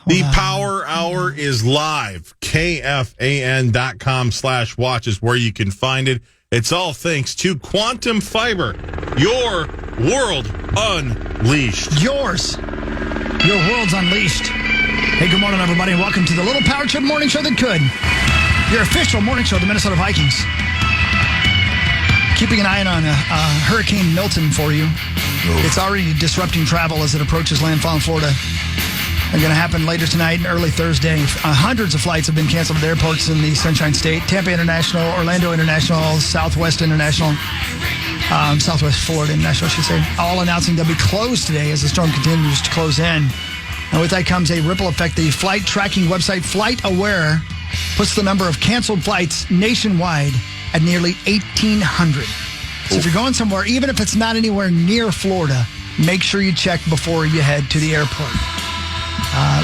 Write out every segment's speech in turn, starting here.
The Power Hour is live. KFAN.com/watch is where you can find it. It's all thanks to Quantum Fiber. Your world unleashed. Yours. Your world's unleashed. Hey, good morning, everybody, and welcome to the Little Power Trip Morning Show that could. Your official morning show of the Minnesota Vikings. Keeping an eye on Hurricane Milton for you. It's already disrupting travel as it approaches landfall in Florida. They're going to happen later tonight and early Thursday. Hundreds of flights have been canceled at airports in the Sunshine State. Tampa International, Orlando International, Southwest International, Southwest Florida International, I should say. All announcing they'll be closed today as the storm continues to close in. And with that comes a ripple effect. The flight tracking website FlightAware puts the number of canceled flights nationwide at nearly 1,800. So if you're going somewhere, even if it's not anywhere near Florida, make sure you check before you head to the airport.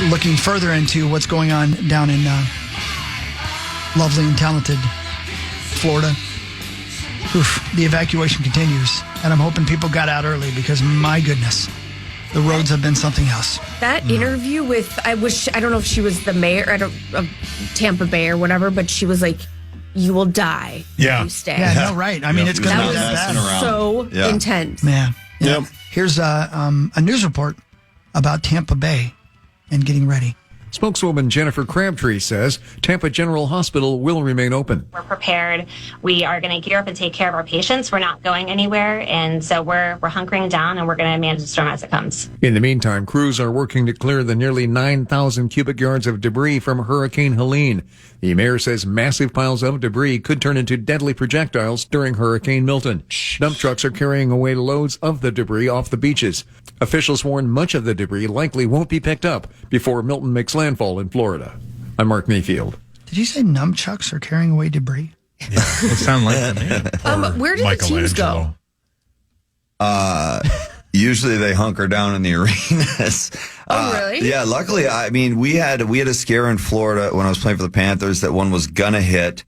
Looking further into what's going on down in lovely and talented Florida. The evacuation continues, and I'm hoping people got out early because, my goodness, the roads have been something else. That interview with, I don't know if she was the mayor of Tampa Bay or whatever, but she was like, you will die if you stay. Yeah, no, right. I mean, it's going to be that bad. So intense. Yeah. Here's a news report about Tampa Bay and getting ready. Spokeswoman Jennifer Crabtree says Tampa General Hospital will remain open. We're prepared. We are going to gear up and take care of our patients. We're not going anywhere. And so we're hunkering down and we're going to manage the storm as it comes. In the meantime, crews are working to clear the nearly 9,000 cubic yards of debris from Hurricane Helene. The mayor says massive piles of debris could turn into deadly projectiles during Hurricane Milton. Dump trucks are carrying away loads of the debris off the beaches. Officials warn much of the debris likely won't be picked up before Milton makes landfall in Florida. I'm Mark Mayfield. Did you say nunchucks are carrying away debris? Yeah, it sounded like that. Where did the teams go? Usually they hunker down in the arenas. Oh, really? Yeah, luckily, I mean, we had a scare in Florida when I was playing for the Panthers that one was gonna hit,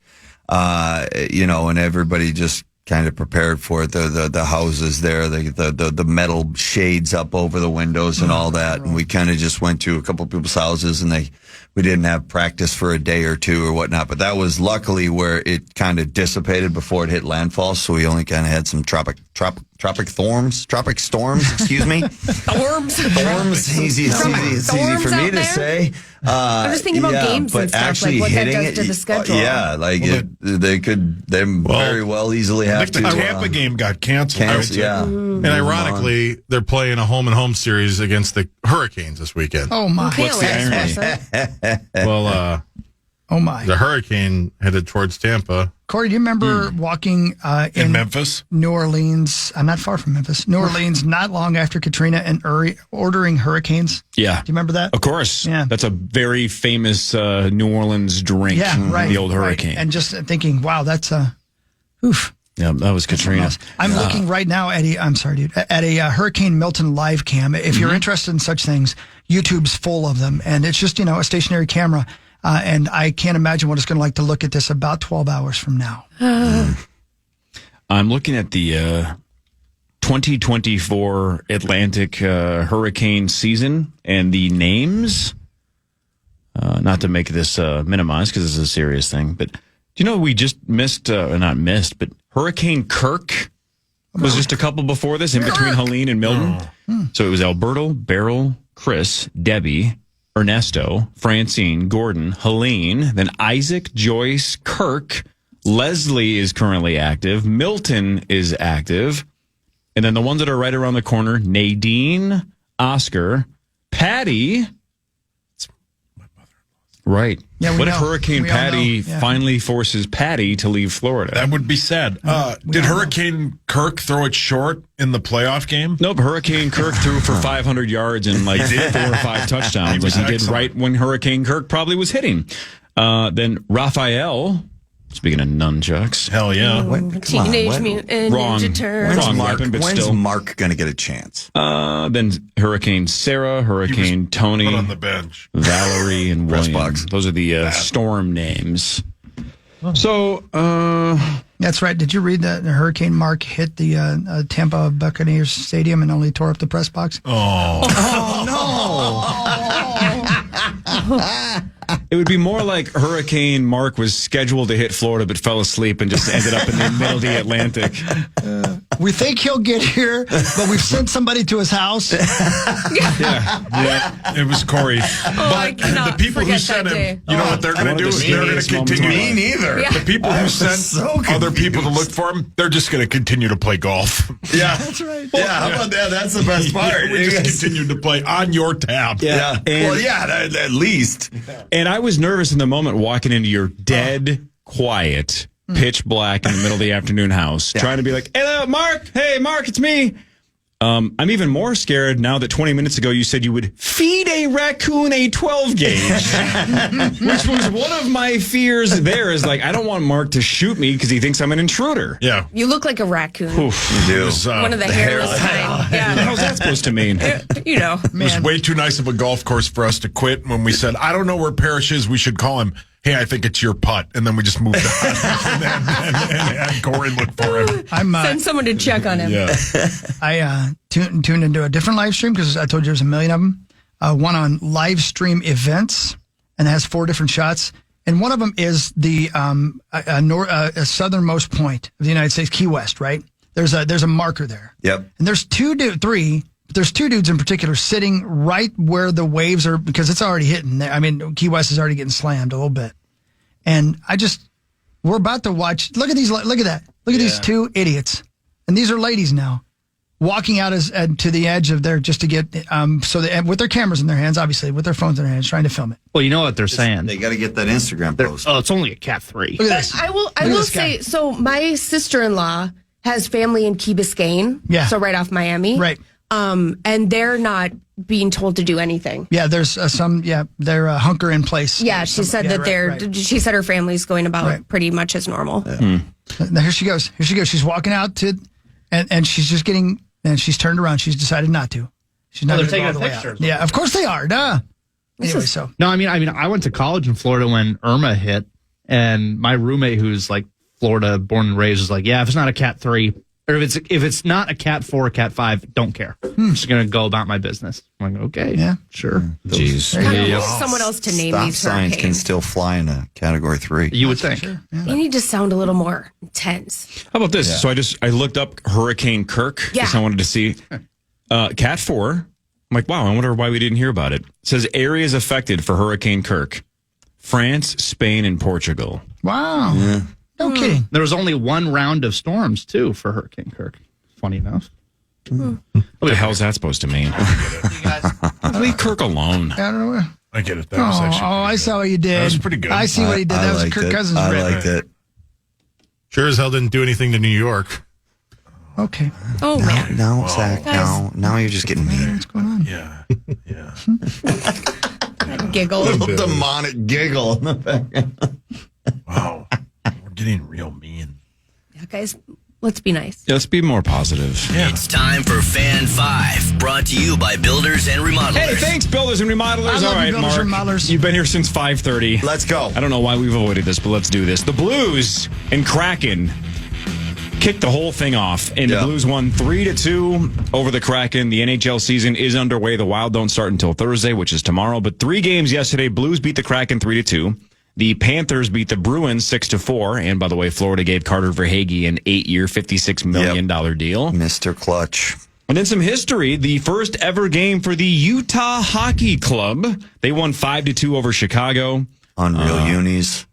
and everybody just kind of prepared for it. The houses there, the metal shades up over the windows and all that. And we kind of just went to a couple of people's houses and we didn't have practice for a day or two or whatnot. But that was luckily where it kind of dissipated before it hit landfall. So we only kind of had some tropic storms, excuse me. Storms. It's easy for me to say. I'm just thinking about games and stuff, like what that does to the schedule. They very well easily have to. The Tampa game got canceled. And ironically, they're playing a home-and-home series against the Hurricanes this weekend. Oh, my. What's the irony? Well, oh, my. The hurricane headed towards Tampa. Corey, do you remember walking in Memphis? New Orleans, not far from Memphis, New Orleans, not long after Katrina and ordering hurricanes? Yeah. Do you remember that? Of course. Yeah. That's a very famous New Orleans drink. Yeah, right. The old hurricane. Right. And just thinking, wow, that's oof. Yeah, that was Katrina. I'm looking right now at a Hurricane Milton live cam. If you're interested in such things, YouTube's full of them. And it's just, a stationary camera. And I can't imagine what it's going to like to look at this about 12 hours from now. I'm looking at the 2024 Atlantic hurricane season and the names. Not to make this minimized because this is a serious thing, but do you know we just missed, but Hurricane Kirk was just a couple before this, in between Helene and Milton. So it was Alberto, Beryl, Chris, Debbie, Ernesto, Francine, Gordon, Helene, then Isaac, Joyce, Kirk, Leslie is currently active, Milton is active, and then the ones that are right around the corner, Nadine, Oscar, Patty. Right. Yeah, what if Hurricane Patty finally forces Patty to leave Florida? That would be sad. Did Hurricane Kirk throw it short in the playoff game? Nope. Hurricane Kirk threw for 500 yards and 4 or 5 touchdowns. Like he did right when Hurricane Kirk probably was hitting. Then Raphael, speaking of nunchucks. Hell yeah. Teenage Mutant Ninja Turtles. When's Mark going to get a chance? Then Hurricane Sarah, Hurricane Tony, put on the bench. Valerie, and William. Those are the storm names. So, that's right. Did you read that Hurricane Mark hit the Tampa Buccaneers Stadium and only tore up the press box? Oh. Oh, no. It would be more like Hurricane Mark was scheduled to hit Florida but fell asleep and just ended up in the middle of the Atlantic. We think he'll get here, but we've sent somebody to his house. Yeah, it was Corey. I But cannot the people who forget sent that him, day. you know what they're going to do? Is they're going to continue. Me neither. Yeah. The people who sent so other people to look for him, they're just going to continue to play golf. Yeah, That's right. Yeah, how about that? That's the best part. We just continued to play on your tab. Yeah. And- Well, yeah, at least. And I was nervous in the moment walking into your dead, quiet, pitch black in the middle of the afternoon house, trying to be like, "Hey, Mark. Hey, Mark, it's me." I'm even more scared now that 20 minutes ago you said you would feed a raccoon a 12 gauge, which was one of my fears. There is like, I don't want Mark to shoot me because he thinks I'm an intruder. Yeah. You look like a raccoon. Oof. You do. It was, One of the hairless kind. Yeah. How's that supposed to mean? You know. It was way too nice of a golf course for us to quit when we said, I don't know where Parrish is. We should call him. Hey, I think it's your putt. And then we just moved on and had Corey look for him. Send someone to check on him. Yeah. I tuned into a different live stream because I told you there's a million of them. One on live stream events, and it has 4 different shots. And one of them is the southernmost point of the United States, Key West, right? There's a marker there. Yep. And there's 2 dudes in particular sitting right where the waves are, because it's already hitting there. I mean, Key West is already getting slammed a little bit. And we're about to watch. Look at that. Look at these 2 idiots. And these are ladies now walking out to the edge of there just to get, with their cameras in their hands, obviously, with their phones in their hands, trying to film it. Well, you know what they're saying. They got to get that Instagram post. Oh, it's only a Cat 3. Look at this. I will this say, guy. so my sister-in-law has family in Key Biscayne. Yeah. So right off Miami. Right. And they're not being told to do anything. Yeah, there's they're hunker in place. Yeah, she said that she said her family's going about pretty much as normal. Now here she goes. She's walking out and she's just getting, and she's turned around. She's decided not to. She's not they're going to go taking all the way pictures. out. Yeah, of course they are. Duh. Anyway, so. No, I mean, I went to college in Florida when Irma hit, and my roommate, who's like Florida born and raised, was like, "Yeah, if it's not a Cat 3, or if it's not a Cat 4 or Cat 5, don't care. I'm just gonna go about my business." I'm like, "Okay, Yeah. sure." Jeez. Kind of someone else to name Stop these signs can hurricanes. still fly in a Category 3. You would think. Sure. You need to sound a little more intense. How about this? So I looked up Hurricane Kirk because Yeah. I wanted to see Cat 4. I'm like, wow, I wonder why we didn't hear about it. It says areas affected for Hurricane Kirk: France, Spain, and Portugal. Wow. Yeah. No kidding. There was only one round of storms too for Hurricane Kirk. Funny enough. What the hell's that supposed to mean? Leave Kirk alone. I don't know. I get it. That was actually I saw what you did. That was pretty good. I see what he did. That was liked Kirk it. Cousins. I rip. liked it. Sure as hell didn't do anything to New York. Okay. Oh, man. No, Zach, no. Now you're just getting mean. What's going on? Yeah. Yeah. Giggle. Little demonic giggle. Wow. We're getting real mean. Yeah, guys, let's be nice. Let's be more positive. It's time for Fan 5, brought to you by Builders and Remodelers. Hey, thanks, builders and remodelers. I love All you, right, builders and Mark. remodelers. You've been here since 5:30. Let's go. I don't know why we've avoided this, but let's do this. The Blues and Kraken kicked the whole thing off, and the Blues won 3-2 over the Kraken. The NHL season is underway. The Wild don't start until Thursday, which is tomorrow. But 3 games yesterday. Blues beat the Kraken 3-2. The Panthers beat the Bruins 6-4. And by the way, Florida gave Carter Verhaeghe an 8-year, $56 million deal. Mr. Clutch. And then some history. The first ever game for the Utah Hockey Club. They won 5-2 over Chicago. Unreal unis.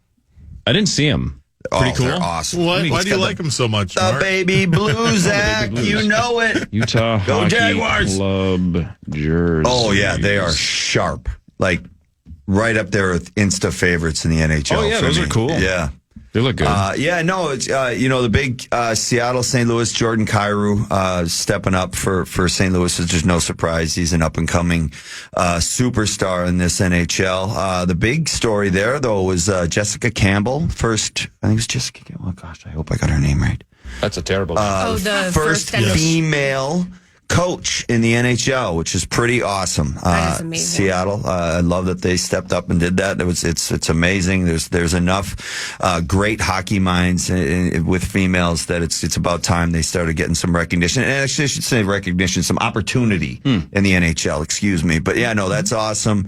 I didn't see them. Pretty cool. They're awesome. Why do you like them so much, The Mark? baby blues, Zach. Blues. You know it. Utah Go Hockey Jaguars. Club jersey. Oh, yeah. They are sharp. Like, right up there with Insta favorites in the NHL. Oh, yeah, for those me. are cool. Yeah. They look good. It's the big Seattle, St. Louis, Jordan Kyrou stepping up for St. Louis is just no surprise. He's an up and coming superstar in this NHL. The big story there though was Jessica Campbell. First, I think it was Jessica Campbell. Oh gosh, I hope I got her name right. That's a terrible the first first female coach in the NHL, which is pretty awesome. That is amazing. Seattle, I love that they stepped up and did that. It's amazing. There's enough great hockey minds with females that it's about time they started getting some recognition. And actually, I should say recognition, some opportunity in the NHL. Excuse me, but yeah, no, that's awesome.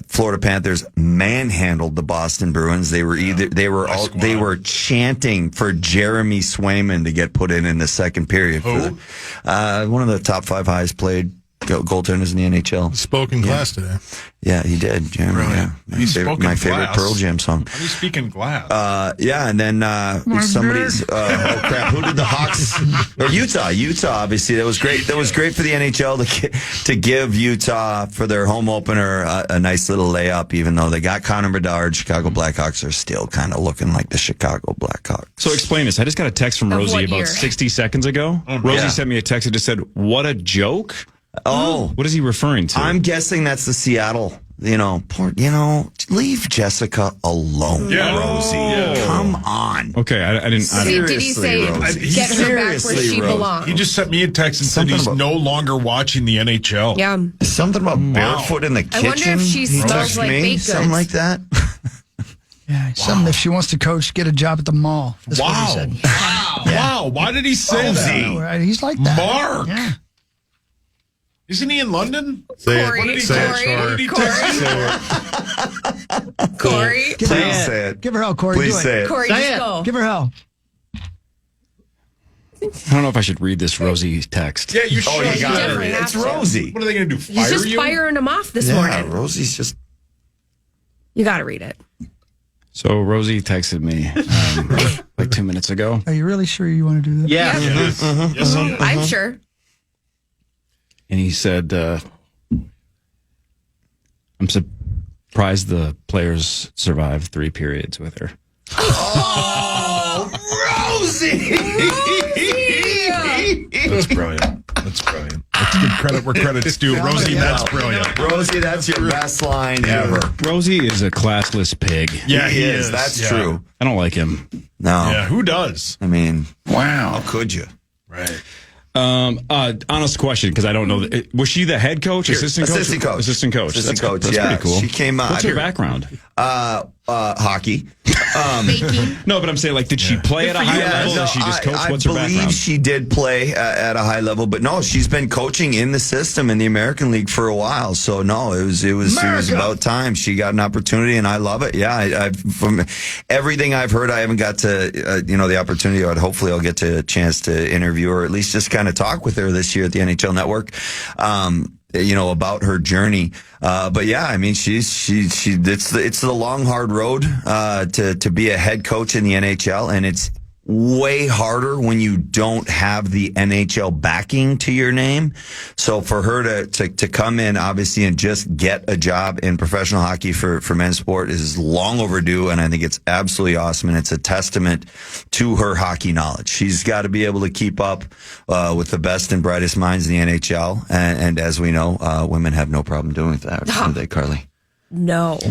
Florida Panthers manhandled the Boston Bruins. They were chanting for Jeremy Swayman to get put in the second period. Who? One of the top 5 highest paid goaltenders in the NHL. Spoke in class today. Yeah, he did. Jeremy, Brilliant. My favorite Pearl Jam song. How do you speak in glass? Yeah, and then somebody's oh crap! Who did the Hawks? Or Utah? Utah, obviously. That was great. That was great for the NHL to give Utah for their home opener a nice little layup. Even though they got Connor Bedard, Chicago Blackhawks are still kind of looking like the Chicago Blackhawks. So explain this. I just got a text from Of Rosie what about year? 60 seconds ago. Rosie sent me a text that just said, "What a joke." Oh, What is he referring to? I'm guessing that's the Seattle. Leave Jessica alone, Yeah. Rosie. Yeah. Come on. Okay, I didn't. Did he say Rosie. get her back where Seriously, she Rosie. belongs? He just sent me a text and said Something he's about- no longer watching the NHL. Yeah. Something about barefoot in the kitchen. I wonder if she He smells texted like me, baked something goods. like that. Yeah, something if she wants to coach, get a job at the mall. That's what he said. Wow. Why did he say that? Right, he's like that. Mark. Yeah. Isn't he in London? Say Corey, it. Say Corey, it, What did he Shore. text Say you? it. Corey. Give her Please hell. say it. Give her hell, Corey. Please Do it. say it. Corey, Say just it. go. Give her hell. I don't know if I should read this Rosie text. Yeah, you should. Oh, you got definitely it. have It's to. Rosie. What are they going to do? He's Fire just you? firing him off this Yeah, morning. Rosie's just. You got to read it. So Rosie texted me like 2 minutes ago. Are you really sure you want to do that? Yeah. Yes, he is. I'm sure. And he said, I'm surprised the players survived 3 periods with her. Oh, Rosie! That's brilliant. That's brilliant. Let's give credit where credit's due. Rosie, that's brilliant. Rosie, that's your best line ever. Rosie is a classless pig. Yeah, he is. That's Yeah. true. I don't like him. No. Yeah, who does? I mean, wow. How could you? Right. Honest question, because I don't know. Was she the head coach, assistant coach? Assistant coach. Assistant coach. Assistant coach, That's yeah. pretty cool. She came out. What's her background? Hockey. Baking. No, but I'm saying, like, did she play at a high level? no, Or she just coach? What's her I believe background? she did play at a high level, but no, she's been coaching in the system in the American League for a while. So no, it was about time she got an opportunity, and I love it. Yeah, I've from everything I've heard, I haven't got to the opportunity. Hopefully, I'll get to a chance to interview her, or at least just kind of talk with her this year at the NHL Network. About her journey. But yeah, I mean, it's the long, hard road, to be a head coach in the NHL. And it's way harder when you don't have the NHL backing to your name. So for her to come in, obviously, and just get a job in professional hockey for men's sport is long overdue. And I think it's absolutely awesome. And it's a testament to her hockey knowledge. She's got to be able to keep up with the best and brightest minds in the NHL. And as we know, women have no problem doing that, do they, Carly? No. We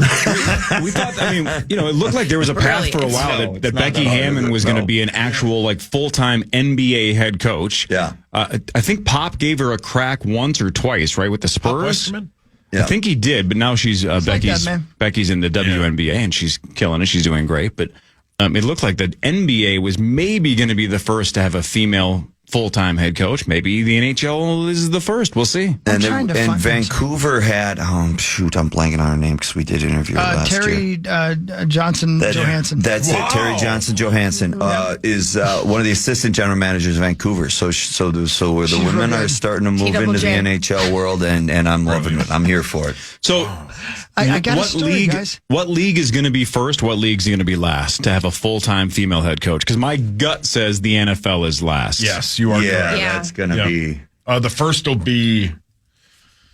thought, it looked like there was a path for a while that Becky Hammond was going to be an actual, like, full-time NBA head coach. Yeah. I think Pop gave her a crack once or twice, right, with the Spurs? Westerman? I think he did, but now she's Becky's that, man. Becky's in the WNBA, and she's killing it. She's doing great. But it looked like the NBA was maybe going to be the first to have a female full-time head coach. Maybe the NHL is the first. We'll see. And trying to find Vancouver had, I'm blanking on her name because we did interview her last year. Terry Johnson Johansson. That's it. Terry Johnson Johansson is one of the assistant general managers of Vancouver. So where the women are starting to move into the NHL world, and I'm loving it. I'm here for it. So, I got a story, guys. What league is going to be first? What league is going to be last to have a full-time female head coach? Because my gut says the NFL is last. Yes, you are correct. Yeah. That's going to be. The first will be.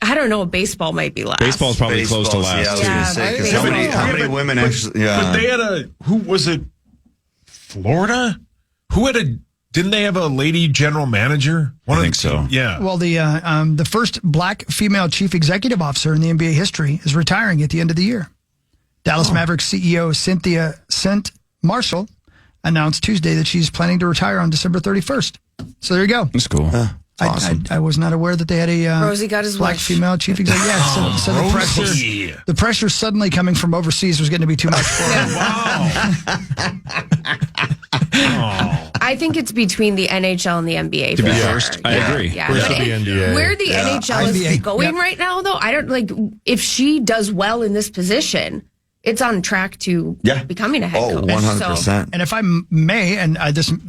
I don't know. Baseball might be last. Baseball's probably close to last. Yeah, I was too. going to Yeah, say, I 'cause think how so. many women actually. Yeah. But they had who was it? Florida? Didn't they have a lady general manager? I think so. Yeah. Well, the first black female chief executive officer in the NBA history is retiring at the end of the year. Dallas Mavericks CEO Cynthia St. Marshall announced Tuesday that she's planning to retire on December 31st. So there you go. That's cool. Awesome. I was not aware that they had a Rosie got his black wish. female chief executive. Yeah, so the pressure suddenly coming from overseas was getting to be too much for him. I think it's between the NHL and the NBA. To be for sure. first, I agree. Yeah. First But would be NBA. Where the NHL is NBA. going right now, though, I don't like if she does well in this position. It's on track to becoming a head coach. 100%. So. And if I may, and I don't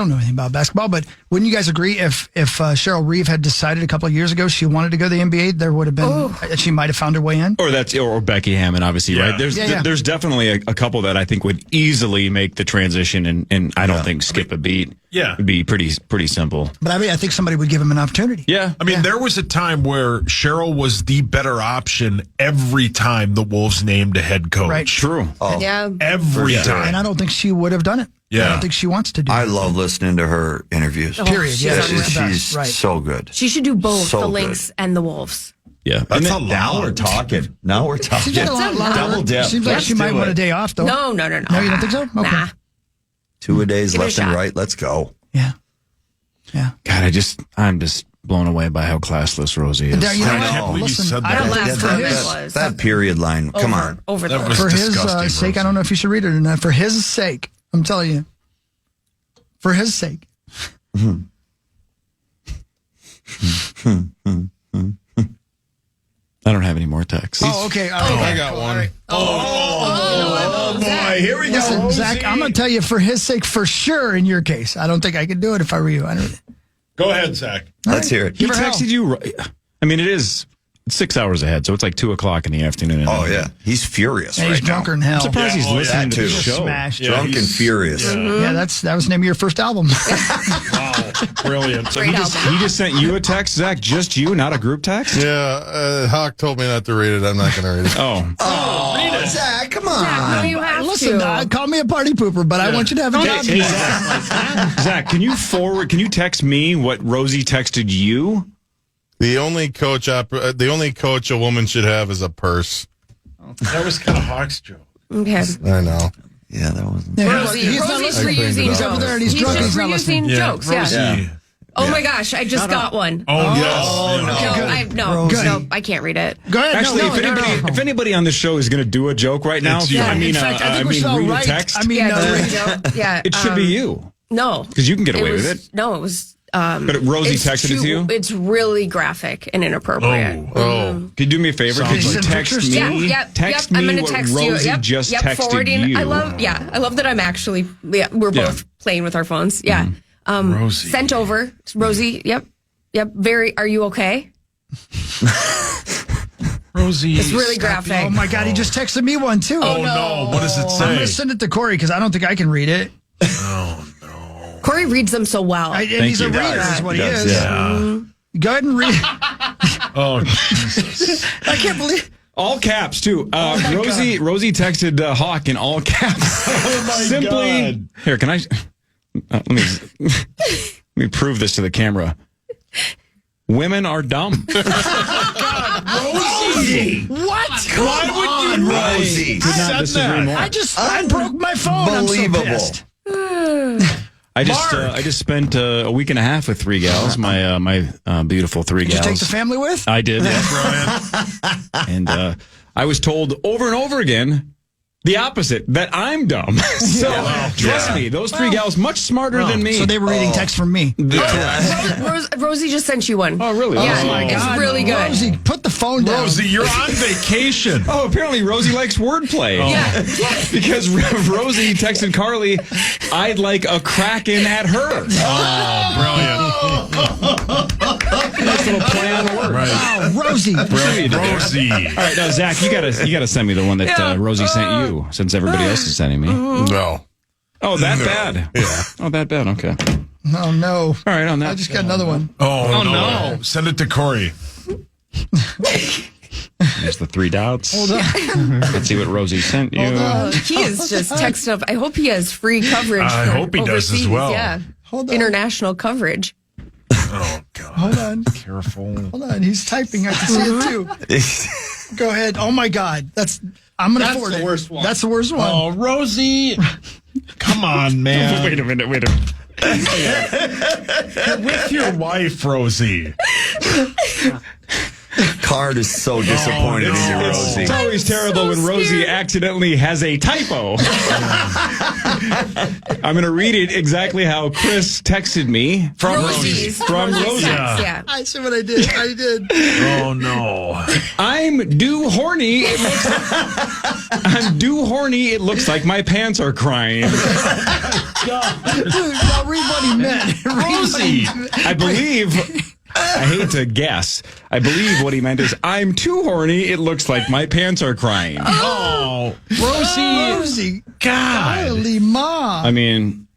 know anything about basketball, but wouldn't you guys agree if Cheryl Reeve had decided a couple of years ago she wanted to go to the NBA, there would have been she might have found her way in? Or Becky Hammond, obviously, right? There's definitely a couple that I think would easily make the transition, and I don't think skip a beat. Yeah. It'd be pretty simple. But I mean, I think somebody would give him an opportunity. Yeah. I mean, there was a time where Cheryl was the better option every time the Wolves named a head coach. Right. True. Yeah. Every time. And I don't think she would have done it. Yeah. I don't think she wants to do it. I love listening to her interviews. Period. she's Yeah, unreal. She's Right. so good. She should do both So the good. Lynx and the Wolves. Yeah. That's And then- now we're talking. Now we're talking. She's got a lot of Double work. dip. Seems like Let's she might do want it. a day off, though. No, No, you don't think so? Okay. Nah. 2 a days Give it a left and shot. right. Let's go. Yeah. Yeah. God, I'm just blown away by how classless Rosie is. You know I what? can't believe you Listen, said I that. don't Last think for time it his, was. That period line. Come on. Over That the was for his disgusting, sake, I Rosie. don't know if you should read it or not. For his sake, I'm telling you. For his sake. I don't have any more texts. Oh, okay. All right. I got one. Oh, boy. Here we Listen, go. Zach, I'm going to tell you for his sake, for sure, in your case. I don't think I could do it if I were you. I don't. Go ahead, Zach. Let's hear it. He Give her hell. texted you. I mean, it's 6 hours ahead, so it's like 2:00 in the afternoon. Oh, yeah. He's furious And right he's drunker now. than hell. I'm surprised he's Yeah, oh, listening that to the too. show. Smashed. Yeah, Drunk and he's- furious. Yeah, that was the name of your first album. Wow. Brilliant. Great album. He just sent you a text, Zach. Just you, not a group text. Yeah, Hawk told me not to read it. I'm not going to read it. Oh, Oh, Zach, come on. No, you have Listen, to. call me a party pooper, but I want you to have a job. Hey, Zach, can you text me what Rosie texted you? The only coach a woman should have is a purse. That was kind of Hawk's joke. Okay. I know. Yeah, that wasn't. Yeah, Rosie's he's not listening. reusing He's jokes. over there and he's drunk. just He's not listening. reusing jokes. Yeah. Rosie. Oh my gosh, I just got one. Oh, yes. I can't read it. Go ahead. Actually, if anybody on the show is going to do a joke right now, It's you. I mean, in fact, I think we should all read a write. text. I mean, Yeah, no, just a joke. Yeah. it should be you No. because you can get away with it. No, it was. But Rosie it's texted it to you. It's really graphic and inappropriate. Oh, Could you do me a favor? Could you Send text pictures? me? Yeah, Text I'm me gonna what text Rosie you. just texted forwarding. you. I love that I'm actually. Yeah, we're both playing with our phones. Yeah. Rosie. Sent over. Rosie. Yep. Very. Are you okay? Rosie. It's really graphic. Oh my God, he just texted me one too. Oh, no. What does it I'm say? going to send it to Corey because I don't think I can read it. Corey reads them so well. And he's a you. reader, is what he He does, is. yeah. Go ahead and read. Oh, Jesus. I can't believe. All caps too. Rosie texted Hawk in all caps. Oh, my Simply God. here. Can I? Let me prove this to the camera. Women are dumb. Rosie. What? Why would you Rosie. Could not said disagree that? more. I broke my phone. I'm so Unbelievable. pissed. I just spent a week and a half with three gals. My beautiful three Did you gals. take the family with? I did. Yeah. And I was told over and over again the opposite, that I'm dumb. So trust me, those three gals much smarter than me. So they were reading text from me. Rosie just sent you one. Oh, really? Yeah, Oh, my it's God. really good. Rosie, put the phone down. Rosie, you're on vacation. Oh, apparently Rosie likes wordplay. Yeah. Because Rosie texted Carly, I'd like a Kraken at her. Oh, brilliant. Nice little play on words. Right. Wow, Rosie. Rosie. All right, now Zach, you gotta send me the one that Rosie sent you, since everybody else is sending me. no. Oh, that bad. Yeah. Oh, that bad. Okay. Oh, no. All right, on that. I just got another one. Oh, no. Send it to Corey. There's the three dots. Hold on. Let's see what Rosie sent you. He is just texting up. I hope he has free coverage. I for hope he does as overseas. well. Yeah. Hold on. International coverage. Oh, God. Hold on. Careful. Hold on. He's typing. I can see it too. Go ahead. Oh, my God. I'm going to forward it. the worst one. That's the worst one. Oh, Rosie. Come on, man. Wait a minute. You're with your wife, Rosie. Card is so disappointed in you, Rosie. It's always terrible when Rosie accidentally has a typo. I'm going to read it exactly how Chris texted me from Rosie. From Rosie. Yeah. I see what I did. I did. Oh, no. I'm due horny. I'm due horny. It looks like my pants are crying. Now read what he meant. Rosie. I believe... I hate to guess. I believe what he meant is, I'm too horny. It looks like my pants are crying. Oh, Rosie. God. Holy ma. I mean,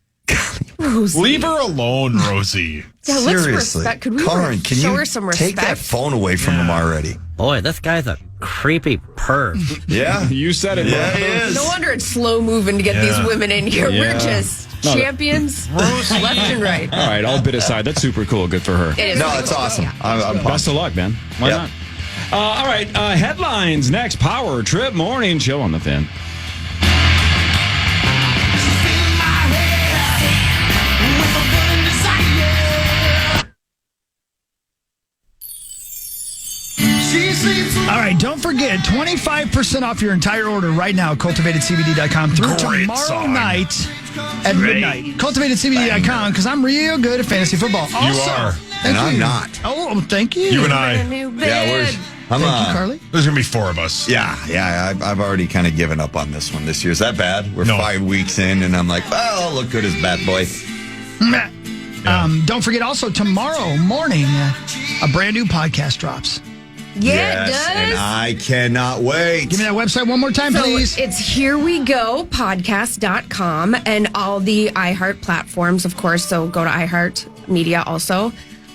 Rosie. Leave her alone, Rosie. Yeah, let's Seriously. respect. Could we Karen, can show you her some respect? take that phone away from him already? Boy, this guy's a creepy perv. Yeah. you said it. Yeah, bro. he is. No wonder it's slow moving to get these women in here. Yeah. We're just champions left and right. All right, all bit aside, that's super cool. Good for her. It is. No, it's awesome. Yeah. I'm Best of luck, man. Why Yep. not? All right, headlines next. Power Trip Morning Show on the Fan. All right, don't forget 25% off your entire order right now at cultivatedcbd.com through Great tomorrow song. night at midnight. Cultivatedcbd.com because I'm real good at fantasy football. Also, are. thank And you. I'm not. Oh, thank you. You and I. New Yeah, bed. I'm Thank you, Carly. There's going to be four of us. Yeah. I've already kind of given up on this one this year. Is that bad? We're No. 5 weeks in, and I'm like, well, I'll look good as Bat Boy. Don't forget also tomorrow morning, a brand new podcast drops. Yeah, Yes, it does. and I cannot wait. Give me that website one more time, So please. it's herewegopodcast.com and all the iHeart platforms, of course. So go to iHeart Media also,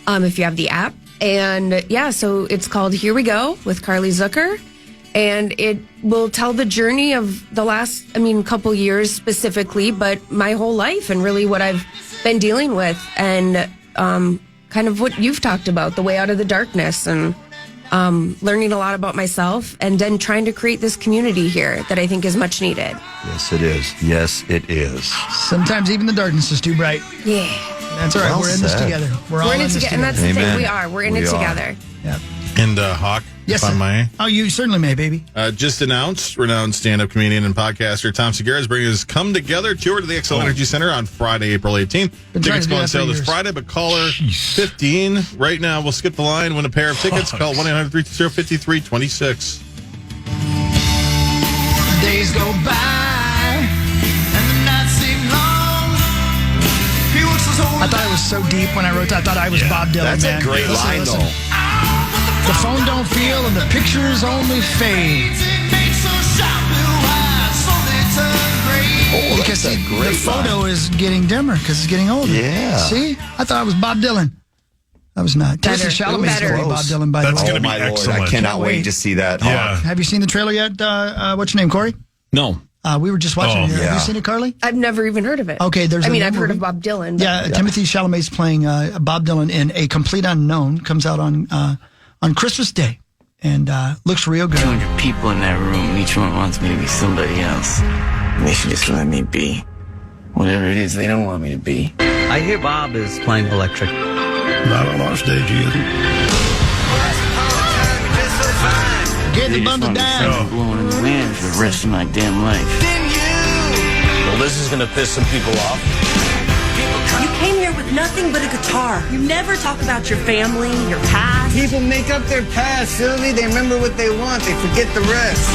if you have the app. And yeah, so it's called Here We Go with Carly Zucker. And it will tell the journey of the last, couple years specifically, but my whole life and really what I've been dealing with and kind of what you've talked about, the way out of the darkness and learning a lot about myself and then trying to create this community here that I think is much needed. Yes, it is. Yes, it is. Sometimes even the darkness is too bright. Yeah. That's all right. Well We're in this said. together. We're all We're in it this together. And that's the Amen. thing. We are. We're in We it are. together. Yeah. And Hawk, Yes, if I sir. may. Oh, you certainly may, baby. Just announced, renowned stand-up comedian and podcaster Tom Segura is bringing his Come Together tour to the XL Energy Center on Friday, April 18th. Been trying Tickets to do go on that sale for this years. Friday, but caller 15 right now. We'll skip the line, win a pair of tickets. Call 1-800-320-5326. Days go by and the nights seem long. I thought it was so deep when I wrote that. I thought I was Bob Dylan, That's man. a great Listen, line, listen. though. The phone don't feel and the pictures only fade. Oh, Because that's a see, great the photo line. is getting dimmer because it's getting older. Yeah. See? I thought I was Bob Dylan. I was not. Better. Timothy Chalamet's Better. going to be Bob Dylan, by That's the way. gonna Oh, be my Lord. excellent. I cannot Can't wait wait. to see that. Yeah. Have you seen the trailer yet? What's your name, Corey? No. We were just watching Oh, it. Have yeah. you seen it, Carly? I've never even heard of it. Okay, there's I've a heard movie. of Bob Dylan. But Yeah, Timothy Chalamet's playing Bob Dylan in A Complete Unknown. Comes out on Christmas Day, and looks real good. 200 people in that room, and each one wants me to be somebody else. And they should just let me be. Whatever it is they don't want me to be. I hear Bob is playing electric. Not on our stage, he isn't. Get the They just bundle want me to down. start blowing in the wind for the rest of my damn life. Well, this is going to piss some people off. You came here with nothing but a guitar. You never talk about your family, your past. People make up their past, Sylvie. They remember what they want. They forget the rest.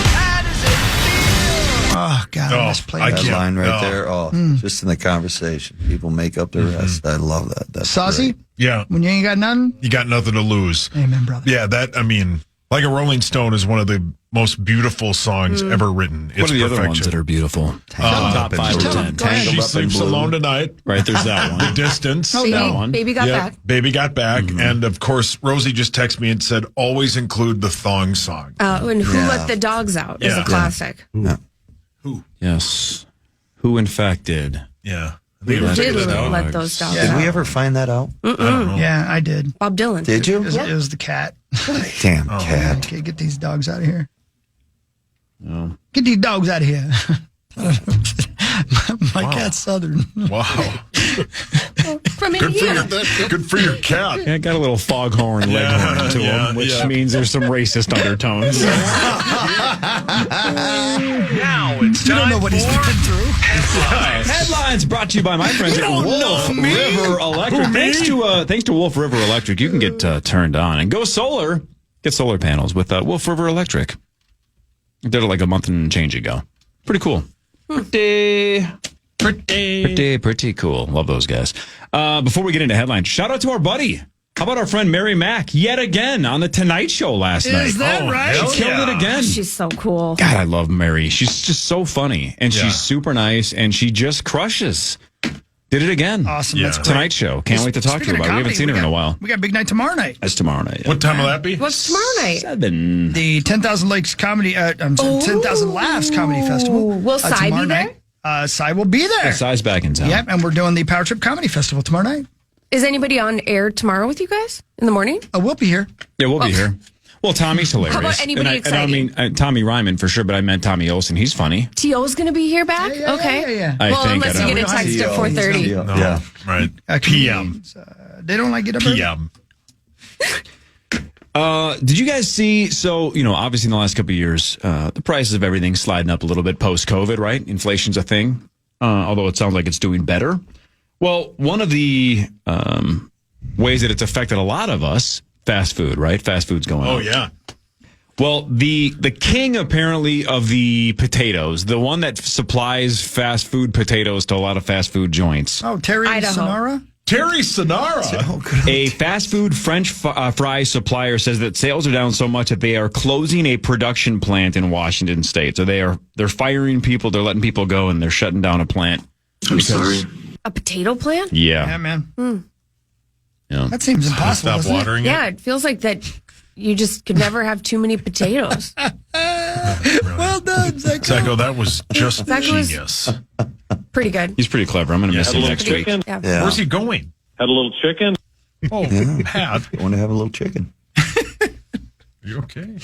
Oh God, I just played That that. line right there. Oh, just in the conversation. People make up the rest. I love that. That's Saucy? great. Yeah. When you ain't got nothing? You got nothing to lose. Amen, brother. Yeah, Like a Rolling Stone is one of the most beautiful songs ever written. It's What are the perfection. other ones that are beautiful? Top 5 or 10. She Sleeps Alone Tonight. Right, there's that one. The Distance. Baby, That one. Baby Got Back. Baby Got Back. And of course, Rosie just texted me and said, always include the thong song. And Who Let the Dogs Out is Yeah. a classic. Who? Yes. Who, in fact, did. Yeah. Who They did figured it out. let those dogs Did out? we ever find that out? Yeah, I did. Bob Dylan. Did you? It was the cat. Damn cat. Okay, get these dogs out of here. Get these dogs out of here. My cat's Southern. Wow. from Indiana. Good for your cat. Yeah, got a little foghorn leghorn to him, which means there's some racist undertones. Now it's You don't know what he's been through. Headlines brought to you by my friends at Wolf River Electric. Thanks to Wolf River Electric, you can get turned on and go solar. Get solar panels with Wolf River Electric. I did it like a month and change ago. Pretty cool. Pretty cool. Love those guys. Before we get into headlines, shout out to our buddy. How about our friend Mary Mack yet again on the Tonight Show last night? Is that right? She killed it again. She's so cool. God, I love Mary. She's just so funny, and she's super nice, and she just crushes. Did it again. Awesome. That's great. Tonight Show. Can't wait to talk to her Speaking about it. of We haven't comedy, seen her in a while. We got a big night tomorrow night. That's tomorrow night. What time will that be? What's tomorrow night? 7. The 10,000 Lakes Comedy, 10,000 Laughs Comedy Festival. Will Cy be there? Cy will be there. Yeah, Cy's back in town. Yep, and we're doing the Power Trip Comedy Festival tomorrow night. Is anybody on air tomorrow with you guys in the morning? We'll be here. Yeah, we'll be here. Well, Tommy's hilarious. How about anybody and I mean, Tommy Ryman for sure, but I meant Tommy Olsen. He's funny. T.O.'s going to be here back? Okay. Yeah. Well, unless you get a text at 4:30. No. Yeah. Right. PM. They don't like it up PM. Did you guys see? So, obviously in the last couple of years, the prices of everything sliding up a little bit post-COVID, right? Inflation's a thing, although it sounds like it's doing better. Well, one of the ways that it's affected a lot of us, fast food, right? Fast food's going up. Oh, yeah. Well, the king apparently of the potatoes, the one that supplies fast food potatoes to a lot of fast food joints. Oh, Terry Sonara? Terry Sonara. A fast food French fry supplier says that sales are down so much that they are closing a production plant in Washington State. So they're firing people, they're letting people go, and they're shutting down a plant. I'm sorry. A potato plant? Yeah, man. Yeah. That seems impossible. Stop doesn't it? watering Yeah, it feels like that you just could never have too many potatoes. Well done, Zach. Zacco, that was just Zacco was- genius. Pretty good. He's pretty clever. I'm going to miss him next week. Yeah. Yeah. Where's he going? Had a little chicken. Oh, Yeah. Pat. I want to have a little chicken. You okay?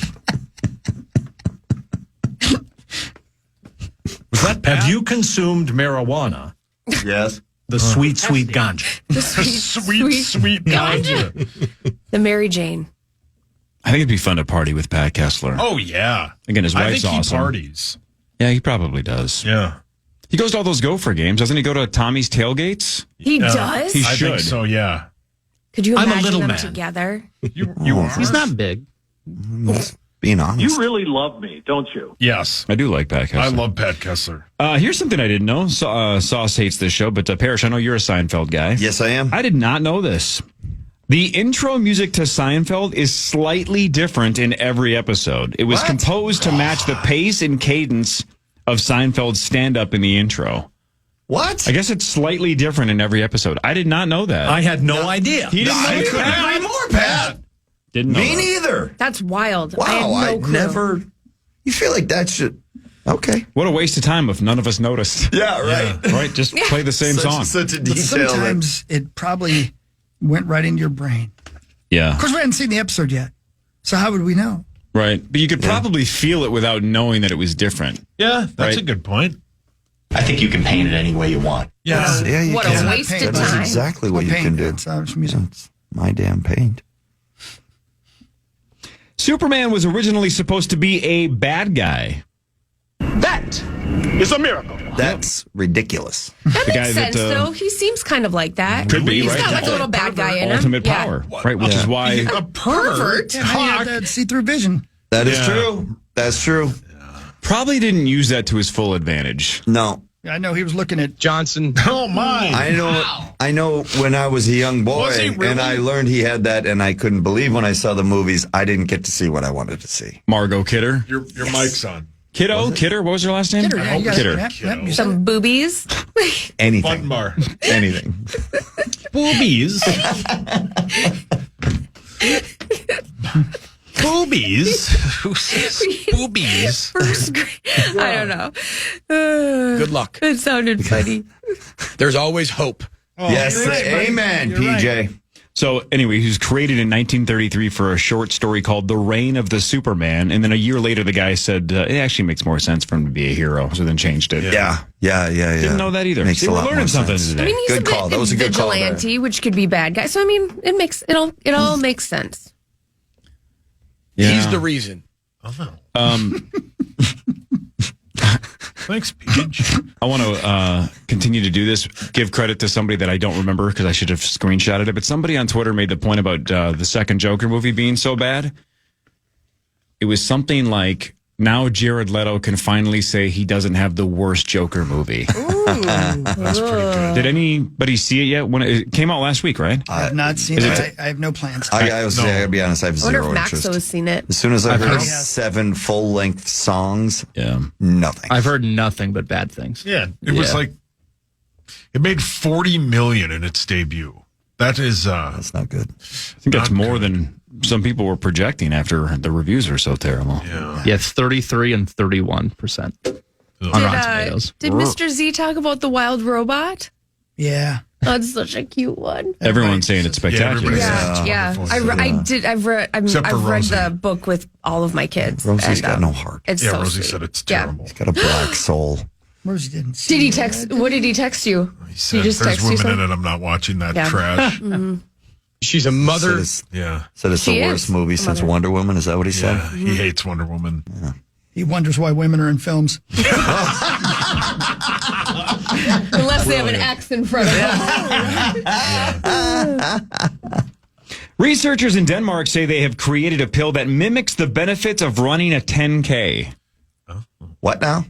Was that Pat? Have you consumed marijuana? Yes. The sweet ganja. The Sweet ganja. The Mary Jane. I think it'd be fun to party with Pat Kessler. Oh, yeah. Again, his I wife's think he awesome. parties. Yeah, he probably does. Yeah. He goes to all those Gopher games. Doesn't he go to Tommy's tailgates? He does? He I should. think so, yeah. Could you I'm a imagine little them man. together? You are. He's not big. Being honest. You really love me, don't you? Yes. I do like Pat Kessler. I love Pat Kessler. Here's something I didn't know. Sauce hates this show, but Parrish, I know you're a Seinfeld guy. Yes, I am. I did not know this. The intro music to Seinfeld is slightly different in every episode. It was composed to match the pace and cadence of Seinfeld's stand-up in the intro. What? I guess it's slightly different in every episode. I did not know that. I had no idea. He didn't know I that. couldn't agree more, Pat. Didn't know Me that. neither. That's wild. Wow, I had no clue. never. You feel like that should. Okay. What a waste of time if none of us noticed. Yeah, right. Right? Just play the same song. Such a But detail. sometimes it probably went right into your brain. Yeah. Of course, we hadn't seen the episode yet. So how would we know? Right. But you could probably feel it without knowing that it was different. Yeah, that's Right. a good point. I think you can paint it any way you want. Yeah. Yeah, you What can. a waste of That's time. exactly what you paint, can do. It's music. It's my damn paint. Superman was originally supposed to be a bad guy. That is a miracle. That's ridiculous. That The guy makes sense, that, though. He seems kind of like that. Could be, He's right? got like a little bad guy in him. Ultimate Yeah. power. Right, which is why A pervert. Yeah, man, you have that see-through vision. That is Yeah. true. That's true. probably didn't use that to his full advantage. No. I know he was looking at Johnson. Oh, my. I know when I was a young boy Was he really? and I learned he had that and I couldn't believe when I saw the movies, I didn't get to see what I wanted to see. Margot Kidder. Your mic's on. Kidder, what was her last name? Kidder. Yeah, you got it. Kidder. Yep, yep, you said Some it. boobies. Anything. Fun bar. Anything. Boobies. Boobies? Who says boobies? First grade. I don't know. Good luck. It sounded funny. There's always hope. Yes. you're right, buddy. Amen, You're PJ. right. So anyway, he was created in 1933 for a short story called The Reign of the Superman. And then a year later, the guy said, it actually makes more sense for him to be a hero. So then changed it. Yeah. Didn't know that either. Makes See, a we're lot learning more something sense. today. I mean, he's Good a call. bit That was a good call there. vigilante, which could be bad guy. So I mean, it all makes sense. He's the reason. Thanks, Peach. I want to continue to do this. Give credit to somebody that I don't remember because I should have screenshotted it. But somebody on Twitter made the point about the second Joker movie being so bad. It was something like, now Jared Leto can finally say he doesn't have the worst Joker movie. That's pretty good. Did anybody see it yet? When it came out last week, right? I have not seen it. I have no plans. I gotta be honest, I have I wonder zero if interest. Maxo's seen it. As soon as I heard heard- 7 full-length songs, Yeah. nothing. I've heard nothing but bad things. Yeah, it was like it made $40 million in its debut. That is That's not good. I think that's more than some people were projecting after the reviews are so terrible. Yeah, 33 and 31% on Rotten Tomatoes. Did Mr. Z talk about the wild robot? Yeah. That's such a cute one. Everyone's saying it's spectacular. Yeah. I've read Except for Rosie. the book with all of my kids. Rosie's and, got no heart. It's Yeah, so Rosie sweet. said it's Yeah. terrible. He's got a black soul. Rosie didn't see Did he it. text? What did he text you? He said, just "There's text you women in something? it. I'm not watching that Yeah. trash." She's a mother. Yeah, Said it's She the is worst movie a since mother. Wonder Woman. Is that what he said? yeah. He hates Wonder Woman. He wonders why women are in films. Unless they have an X in front of them. Researchers in Denmark say they have created a pill that mimics the benefits of running a 10K. What now?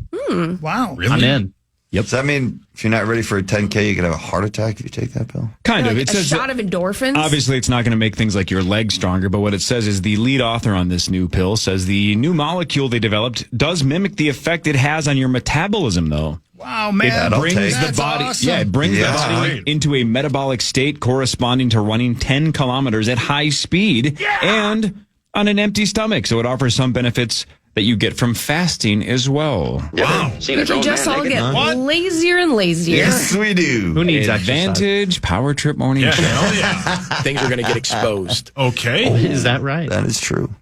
Wow. Really? I'm in. Does that mean if you're not ready for a 10K, you could have a heart attack if you take that pill? Kind of. Like It a says shot of endorphins. obviously it's not going to make things like your legs stronger, but what it says is the lead author on this new pill says the new molecule they developed does mimic the effect it has on your metabolism, though. Wow, man. That'll brings take. the That's body, awesome. yeah, it brings Yeah. the body Right. into a metabolic state corresponding to running 10 kilometers at high speed and on an empty stomach. So it offers some benefits that you get from fasting as well. Wow. We can just all get lazier and lazier. Yes, we do. Who needs Advantage Power Trip Morning Yeah, Show. hell yeah. Things are going to get exposed. Okay. Is that right? That is true.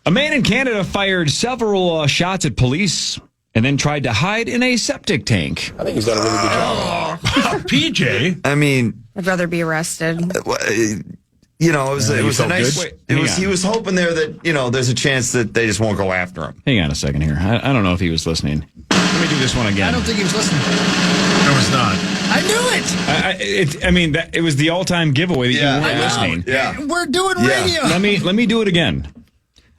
A man in Canada fired several shots at police and then tried to hide in a septic tank. I think he's done a really good job. PJ. I mean, I'd rather be arrested. you know, it was a felt nice. good? He was hoping there that there's a chance that they just won't go after him. Hang on a second here. I don't know if he was listening. Let me do this one again. I don't think he was listening. I was not. I knew it. It was the all-time giveaway that you I weren't know. listening. Yeah. We're doing Yeah. radio. Let me do it again.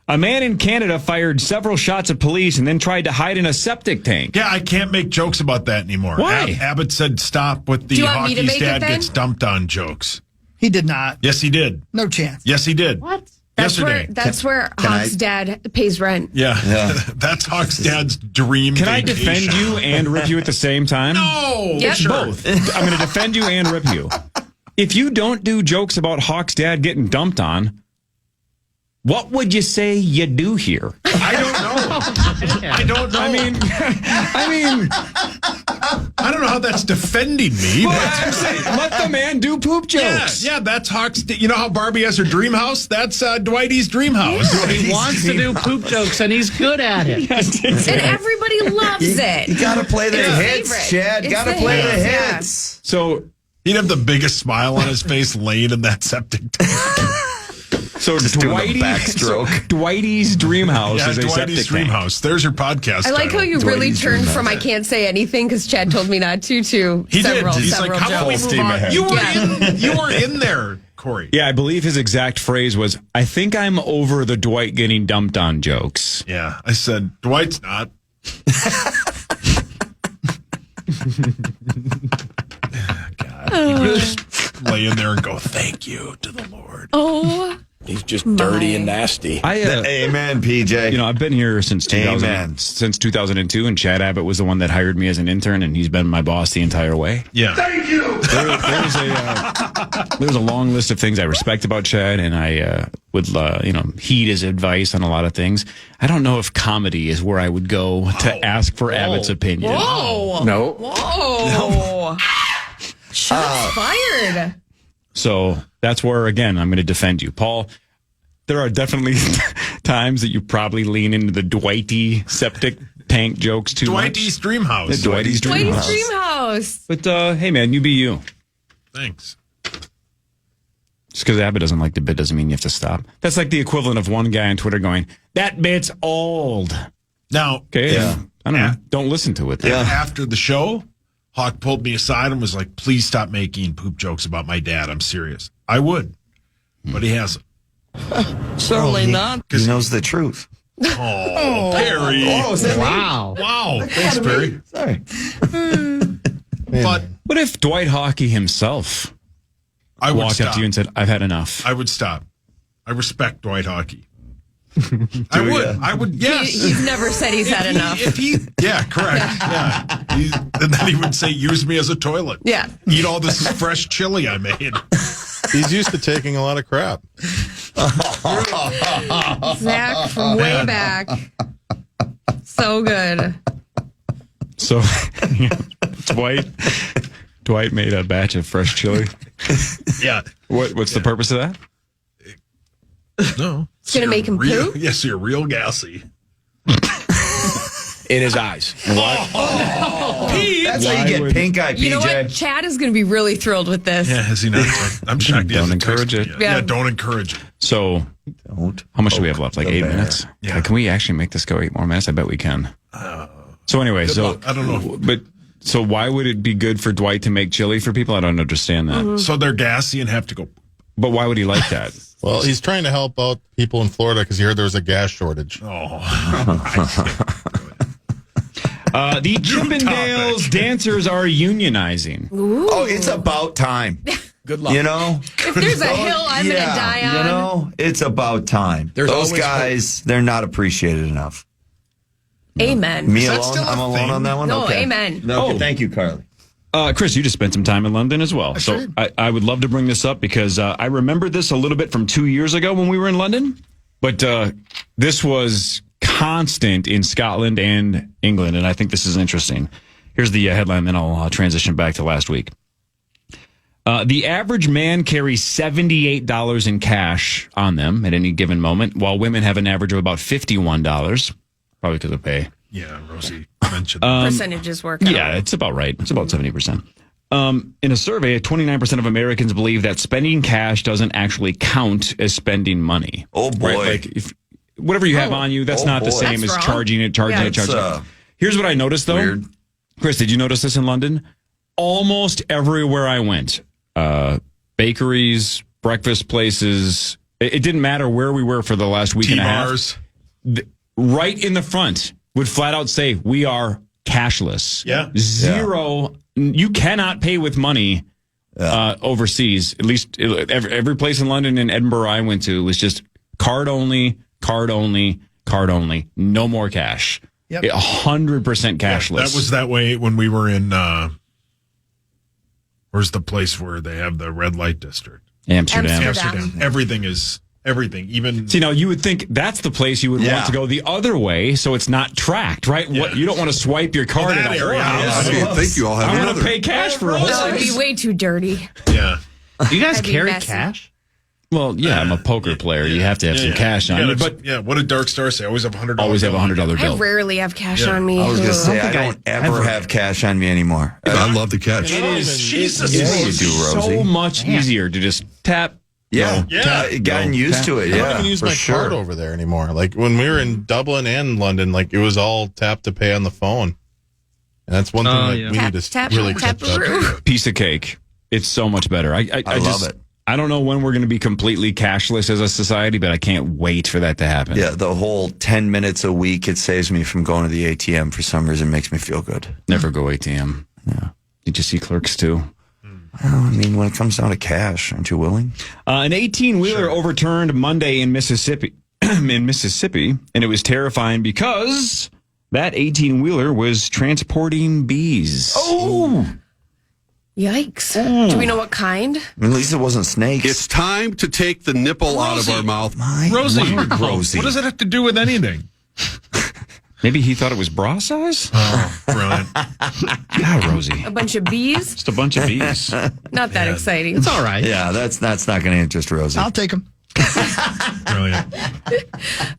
A man in Canada fired several shots at police and then tried to hide in a septic tank. Yeah, I can't make jokes about that anymore. Why? Abbott said stop with the Do you want me to hockey's make it dad then? gets dumped on jokes. He did not. Yes, he did. No chance. Yes, he did. What? That's Yesterday. where Hawk's dad pays rent. Yeah. That's Hawk's dad's dream Can I vacation. defend you and rip you at the same time? No. Yep. Sure. Both. I'm going to defend you and rip you. If you don't do jokes about Hawk's dad getting dumped on, what would you say you do here? I don't know. I don't know. I don't know how that's defending me. I'm saying, let the man do poop jokes. Yeah, that's Hawk's. You know how Barbie has her dream house? That's Dwighty's dream house. He wants to do poop jokes, and he's good at it. And everybody loves it. You got to play the It's hits, favorite. Chad. It's Got to the play the hits, yeah. hits. So He'd have the biggest smile on his face laying in that septic tank. Just doing the backstroke. Dwighty's dream house Yeah, is a septic Dwighty's dream tank. house. There's your podcast. I like how title. you really Dwighty's turned dream from I can't say anything because Chad told me not to He several, did. He's several like, how about we jokes. move on? You were Yeah. you were in there, Corey. Yeah, I believe his exact phrase was, I think I'm over the Dwight getting dumped on jokes. Yeah, I said Dwight's not. God, you just lay in there and go, thank you to the Lord. Oh, He's just dirty and nasty. Amen, PJ. You know, I've been here since Amen. 2002, and Chad Abbott was the one that hired me as an intern, and he's been my boss the entire way. Yeah. Thank you. There's a long list of things I respect about Chad, and I would heed his advice on a lot of things. I don't know if comedy is where I would go to ask for Abbott's opinion. whoa. No. Whoa. Shots fired. So that's where, again, I'm going to defend you. Paul, there are definitely times that you probably lean into the Dwighty septic tank jokes too much. Dwighty's Dream House. Dwighty's Dream House. Dream House. But, hey, man, you be you. Thanks. Just because Abbott doesn't like the bit doesn't mean you have to stop. That's like the equivalent of one guy on Twitter going, that bit's old. Now, okay, I don't know. Don't listen to it. Yeah. After the show, Hawk pulled me aside and was like, please stop making poop jokes about my dad. I'm serious. I would, but he hasn't. Certainly not. He knows the truth. Oh, Perry. Wow. Wow. Thanks, Perry. Sorry. But what if Dwight Hockey himself walked up to you and said, I've had enough? I would stop. I respect Dwight Hockey. I would, yes. He's never said he's had enough. Yeah, correct. Yeah. And then he would say, use me as a toilet. Yeah. Eat all this fresh chili I made. He's used to taking a lot of crap. Zach from way back. So good. So, Dwight made a batch of fresh chili. Yeah. What's the purpose of that? No. It's going to make him poo? Yes, you're real gassy. In his eyes. Pete! That's how you get pink eye, PJ. You know what? Chad is going to be really thrilled with this. Yeah, has he not? I'm shocked. Don't encourage it. Yeah, don't encourage it. So, how much do we have left? Like 8 minutes? Yeah. Can we actually make this go 8 more minutes? I bet we can. So anyway, I don't know. But so why would it be good for Dwight to make chili for people? I don't understand that. So they're gassy and have to go. But why would he like that? Well, he's trying to help out people in Florida because he heard there was a gas shortage. The Chippendales dancers are unionizing. Ooh. Oh, it's about time. Good luck. You know? If there's a hill I'm going to die on. You know, it's about time. There's Those always guys, they're not appreciated enough. Amen. Me Is that alone? still a I'm alone thing? on that one? No, Okay. amen. No, Oh. thank you, Carly. Chris, you just spent some time in London as well. So I would love to bring this up because I remember this a little bit from 2 years ago when we were in London. But this was constant in Scotland and England, and I think this is interesting. Here's the headline, then I'll transition back to last week. The average man carries $78 in cash on them at any given moment, while women have an average of about $51, probably because of pay. Yeah, Rosie mentioned that. Percentages work out. Yeah, it's about right. It's about 70%. In a survey, 29% of Americans believe that spending cash doesn't actually count as spending money. Oh, boy. Right? Like if whatever you have on you, that's not the same That's as wrong. charging it. Here's what I noticed, though. Weird. Chris, did you notice this in London? Almost everywhere I went, bakeries, breakfast places, it didn't matter where we were for the last week and a half. T-bars. Right in the front would flat out say, we are cashless. Yeah. Zero. You cannot pay with money overseas. At least every place in London and Edinburgh I went to was just card only, card only, card only. No more cash. Yep. 100% cashless. Yeah, that was that way when we were in, where's the place where they have the red light district? Amsterdam. Everything is everything. Even See, now you would think that's the place you would want to go the other way, so it's not tracked, right? Yeah. What you don't want to swipe your card in that a area. whorehouse. Yeah. I think you all have I want another. to pay cash for a whole. That would be way too dirty. yeah. Do you guys That'd be carry messy. cash? Well, yeah, I'm a poker player. You have to have some cash on you, but what did Dark Star say? Always have $100. always have a $100 I bill. rarely have cash on me. I was going to say, I think I don't ever have cash on me anymore. I love the catch. It is Jesus. Yeah, you do, Rosie. so much easier to just tap. Yeah, go, Yeah. tap, gotten go, used tap. to it. I Yeah, don't even use for my sure. card over there anymore. Like when we were in Dublin and London, like it was all tap to pay on the phone. And that's one thing that we need to Tap, really tap, catch up. tap. Piece of cake. It's so much better. I love just, it. I don't know when we're going to be completely cashless as a society, but I can't wait for that to happen. Yeah, the whole 10 minutes a week, it saves me from going to the ATM for some reason. Makes me feel good. Never go ATM. Yeah. Did you see Clerks too? Well, I mean, when it comes down to cash, aren't you willing? An 18-wheeler overturned Monday in Mississippi, and it was terrifying because that 18-wheeler was transporting bees. Oh! Yikes. Do we know what kind? At least it wasn't snakes. It's time to take the nipple out of our mouth. Rosie. Rosie. What does it have to do with anything? Maybe he thought it was bra size? Oh, brilliant. God, Rosie. A bunch of bees? Just a bunch of bees. Not that exciting. It's all right. Yeah, that's not going to interest Rosie. I'll take them. Brilliant.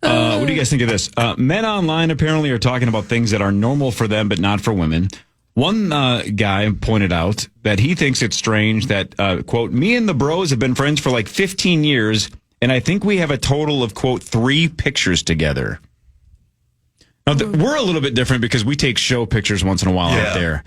What do you guys think of this? Men online apparently are talking about things that are normal for them but not for women. One guy pointed out that he thinks it's strange that, quote, me and the bros have been friends for like 15 years, and I think we have a total of, quote, 3 pictures together. Now, we're a little bit different because we take show pictures once in a while out there.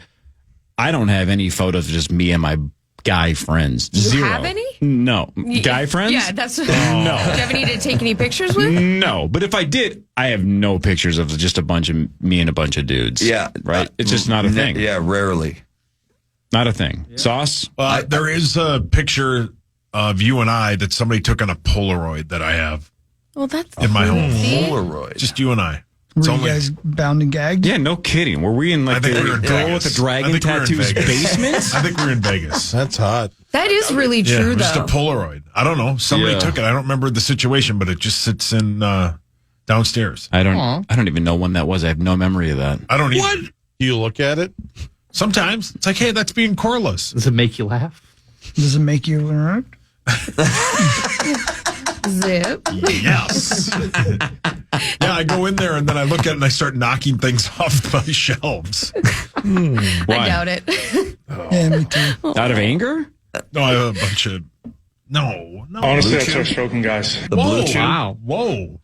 I don't have any photos of just me and my guy friends. You 0. have any? No. Guy friends? Yeah, that's... No. Do you have any to take any pictures with? No. But if I did, I have no pictures of just a bunch of me and a bunch of dudes. Yeah. Right? It's just not a thing. Yeah, rarely. Not a thing. Yeah. Sauce? There is a picture of you and I that somebody took on a Polaroid that I have Well, that's in my home. Polaroid. Just you and I. Were you guys bound and gagged? Yeah, no kidding. Were we in like the girl with the dragon tattoos basement? I think we were in Vegas. That's hot. That is really true, just though. a Polaroid. I don't know. Somebody took it. I don't remember the situation, but it just sits in downstairs. I don't even know when that was. I have no memory of that. I don't What? either. Do you look at it? Sometimes it's like, hey, that's being Corliss. Does it make you laugh? Does it make you alright? Zip. Yes. Yeah, I go in there and then I look at it and I start knocking things off my shelves. I doubt it. Yeah, me too. Out of anger? No, I have a bunch of... No. Honestly, I start stroking guys. The blue chew. Wow. Whoa.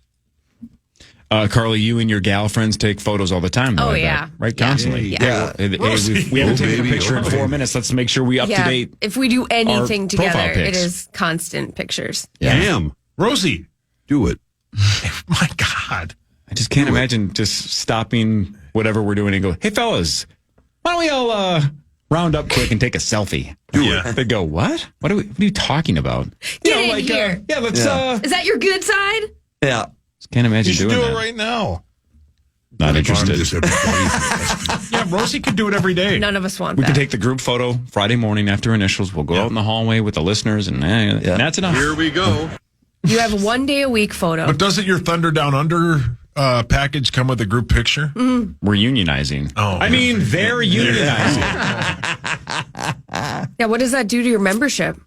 Carly, you and your gal friends take photos all the time. Oh, I bet, yeah. right? Yeah. Constantly. Yeah. Hey, we haven't taken a picture in 4 minutes. Let's make sure we up to date. If we do anything our together, profile it pics. is constant pictures. Yeah. Damn. Rosie. Do it. My God. I just can't imagine just stopping whatever we're doing and go, hey, fellas, why don't we all round up quick and take a selfie? They go, what? What are you talking about? Get in here. Let's... Is that your good side? Yeah. Just can't imagine You should doing do that. it right now. Not interested. Yeah, Rosie could do it every day. None of us want We that. could take the group photo Friday morning after initials. We'll go out in the hallway with the listeners, and that's enough. Here we go. You have 1 day a week photo. But doesn't your Thunder Down Under package come with a group picture? We're unionizing. Oh, I mean, they're unionizing. Yeah, what does that do to your membership?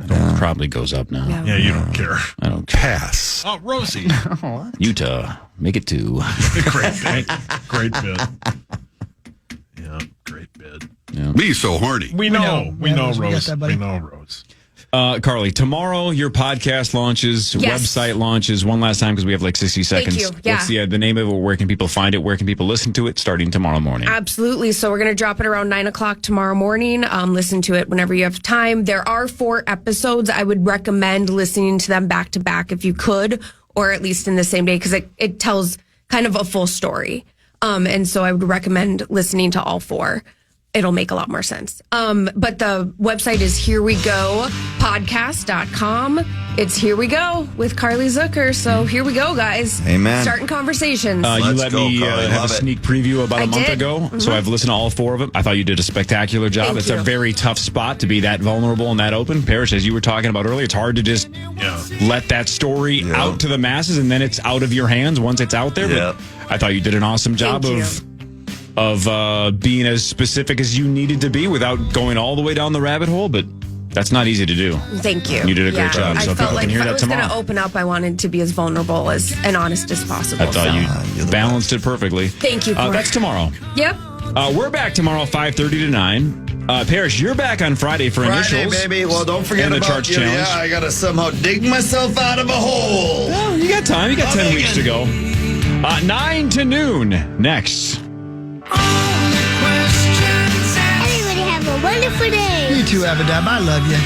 It probably goes up now. Yeah, you don't care. I don't care. Pass. Oh, Rosie. Utah, make it 2. Great bid. Great bid. Yeah, great bid. Yeah. Be so horny. We know. We know, we got Rose. that, buddy. We know, Rose. Carly, tomorrow your podcast launches, Yes. website launches. One last time because we have like 60 seconds. you. Yeah. What's the name of it? Where can people find it? Where can people listen to it starting tomorrow morning? Absolutely. So we're going to drop it around 9 o'clock tomorrow morning. Listen to it whenever you have time. There are 4 episodes. I would recommend listening to them back to back if you could, or at least in the same day, because it tells kind of a full story. And so I would recommend listening to all 4. It'll make a lot more sense. But the website is herewegopodcast.com. It's Here We Go with Carly Zucker. So here we go, guys. Amen. Starting conversations. You Let's let go, me Carly. have a Love it. sneak preview about I a month did. ago. So I've listened to all 4 of them. I thought you did a spectacular job. Thank It's you. a very tough spot to be that vulnerable and that open. Parrish, as you were talking about earlier, it's hard to just let that story out to the masses and then it's out of your hands once it's out there. Yeah. But I thought you did an awesome job Thank you. of being as specific as you needed to be without going all the way down the rabbit hole. But that's not easy to do. Thank you. You did a great job. I So felt people like can hear if I that was going tomorrow. to open up, I wanted to be as vulnerable and honest as possible. I thought you balanced it perfectly. Thank you, Corey. That's tomorrow. Yep. We're back tomorrow, 5:30 to 9. Parrish, you're back on Friday for Friday, initials. baby. Well, don't forget and the about charts challenge. Yeah, I got to somehow dig myself out of a hole. Oh, you got time. You got 10 weeks to go. 9 to noon next. Everybody have a wonderful day. You too, Abadab. I love you.